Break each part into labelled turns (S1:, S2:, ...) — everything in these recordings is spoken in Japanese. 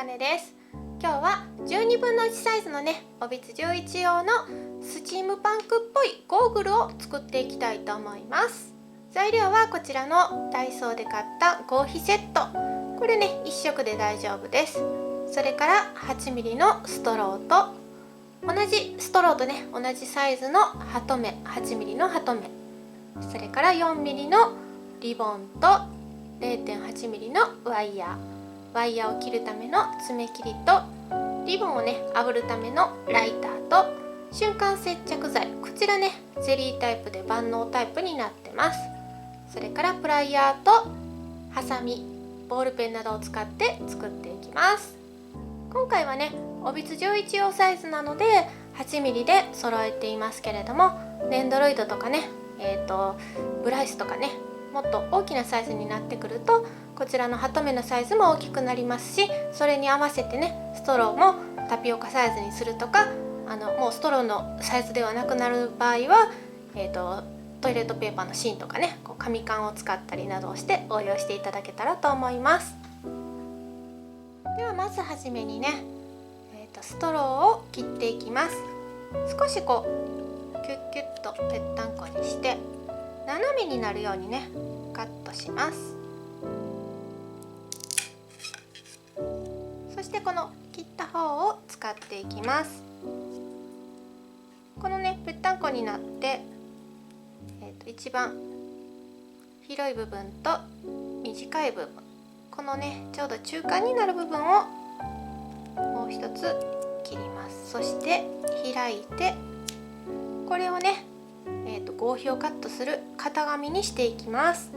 S1: 茜です。今日は12分の1サイズのね、おびつ11用のスチームパンクっぽいゴーグルを作っていきたいと思います。材料はこちらのダイソーで買った合皮セット。これね、1色で大丈夫です。それから 8mm のストローと、同じストローとね、同じサイズのハトメ、8mm のハトメ、それから 4mm のリボンと 0.8mm のワイヤーを切るための爪切りと、リボンをね炙るためのライターと瞬間接着剤、こちらねゼリータイプで万能タイプになってます。それからプライヤーとハサミ、ボールペンなどを使って作っていきます。今回はねおびつ11用サイズなので 8mm で揃えていますけれども、ネンドロイドとかね、ブライスとかね、もっと大きなサイズになってくるとこちらのハトメのサイズも大きくなりますし、それに合わせてねストローもタピオカサイズにするとか、もうストローのサイズではなくなる場合は、トイレットペーパーの芯とかね、こう紙缶を使ったりなどをして応用していただけたらと思います。ではまずはじめにね、ストローを切っていきます。少しこうキュッキュッとぺったんこにして斜めになるようにねカットします。そしてこの切った方を使っていきます。このねぺったんこになって、一番広い部分と短い部分、このねちょうど中間になる部分をもう一つ切ります。そして開いて、これをね、合皮をカットする型紙にしていきます。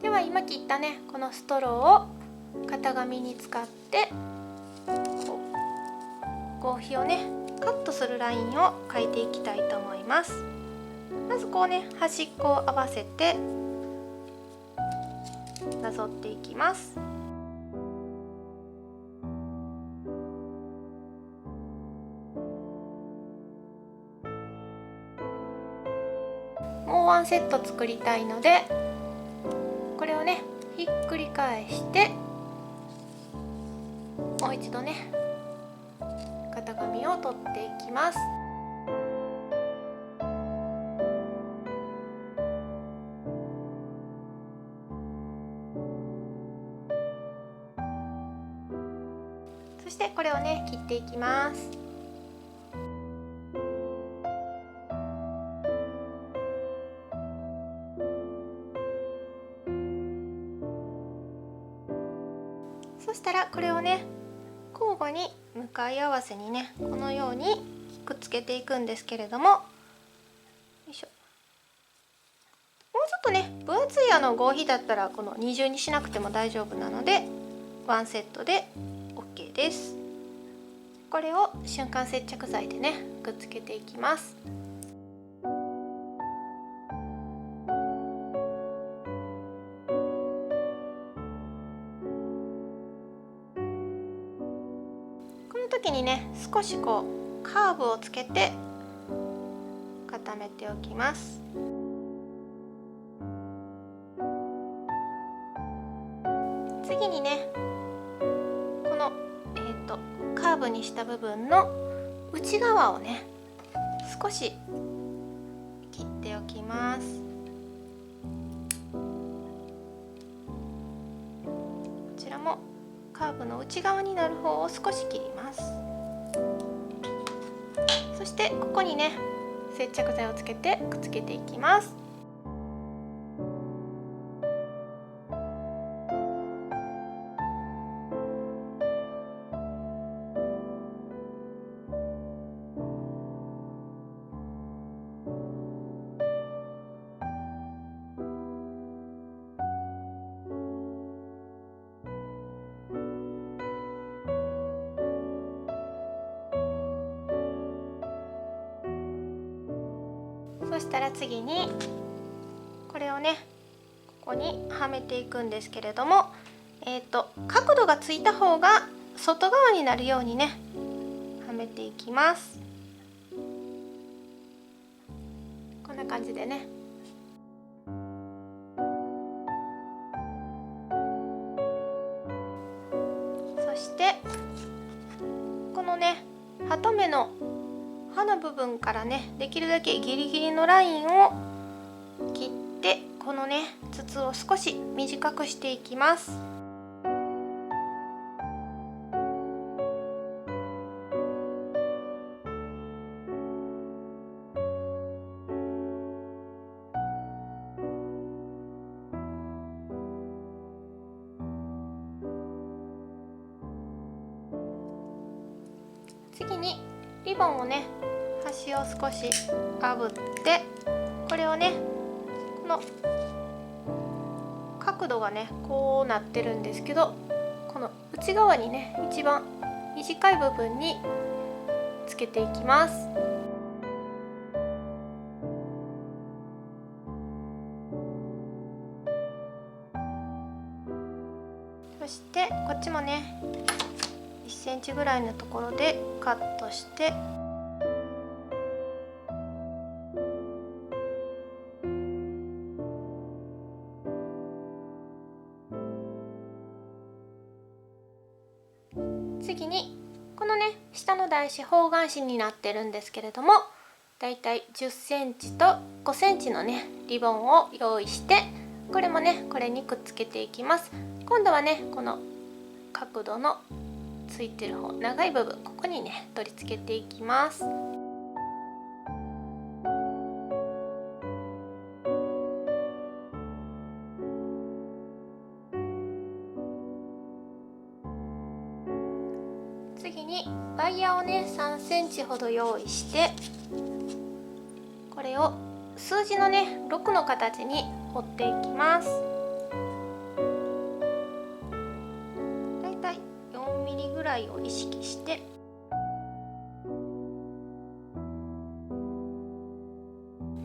S1: では今切ったねこのストローを型紙に使ってこう合皮をねカットするラインを描いていきたいと思います。まずこうね端っこを合わせてなぞっていきます。もうワンセット作りたいので、これをねひっくり返してもう一度ね型紙を取っていきます。そしてこれをね切っていきます。そしたらこれをね交互に向かい合わせにねこのようにくっつけていくんですけれども、よいしょ、もうちょっとね分厚い合皮だったらこの二重にしなくても大丈夫なのでワンセットで OK です。これを瞬間接着剤でねくっつけていきます。この時にね少しこうカーブをつけて固めておきます。次にねこの、カーブにした部分の内側をね少し切っておきます。こちらもカーブの内側になる方を少し切ります。そしてここにね接着剤をつけてくっつけていきます。そしたら次にこれをねここにはめていくんですけれども、角度がついた方が外側になるようにねはめていきます。こんな感じでね表の刃の部分からねできるだけギリギリのラインを切って、このね筒を少し短くしていきます。次にリボンをね端を少し炙って、これをねこの角度がねこうなってるんですけど、この内側にね一番短い部分につけていきます。そしてこっちもね1センチぐらいのところでカットして、次にこのね下の台紙方眼紙になってるんですけれども、だいたい10センチと5センチのねリボンを用意して、これもねこれにくっつけていきます。今度はねこの角度のついてる方、長い部分、ここにね取り付けていきます。次にワイヤーをね3センチほど用意して、これを数字のね6の形に折っていきます。だいたい4ミリぐらいを意識して、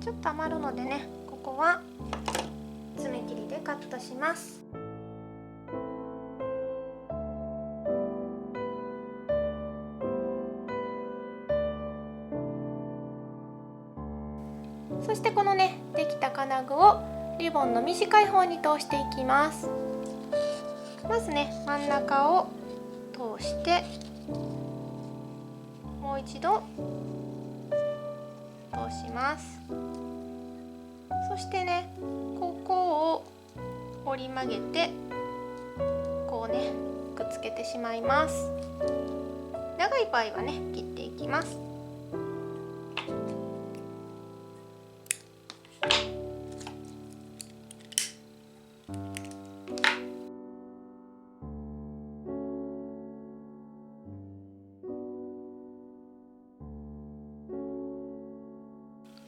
S1: ちょっと余るのでねここは爪切りでカットします。そしてこのねできた金具をリボンの短い方に通していきます。まずね真ん中を通して、もう一度通します。そしてねここを折り曲げてこうねくっつけてしまいます。長い場合はね切っていきます。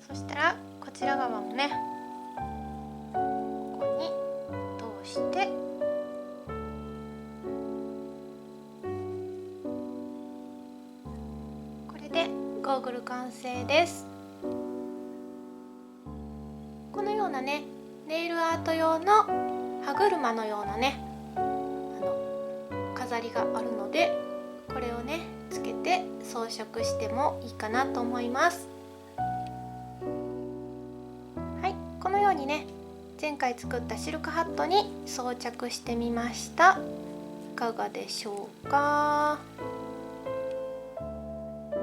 S1: そしたらこちら側もねここに通して、これでゴーグル完成です。このようなねネイルアート用の歯車のようなね飾りがあるので、これをねつけて装飾してもいいかなと思います。このようにね前回作ったシルクハットに装着してみました。いかがでしょうか。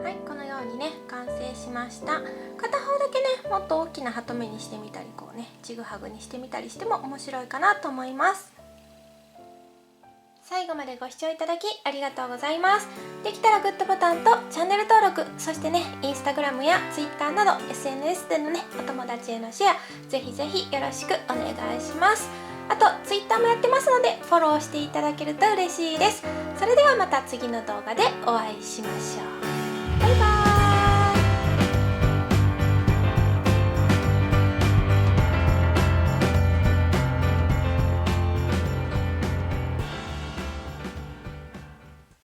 S1: はい、このようにね完成しました。片方だけねもっと大きなハト目にしてみたり、こうねちぐはぐにしてみたりしても面白いかなと思います。最後までご視聴いただきありがとうございます。できたらグッドボタンとチャンネル登録、そしてねインスタグラムやツイッターなど SNS でのねお友達へのシェア、ぜひぜひよろしくお願いします。あとツイッターもやってますのでフォローしていただけると嬉しいです。それではまた次の動画でお会いしましょう。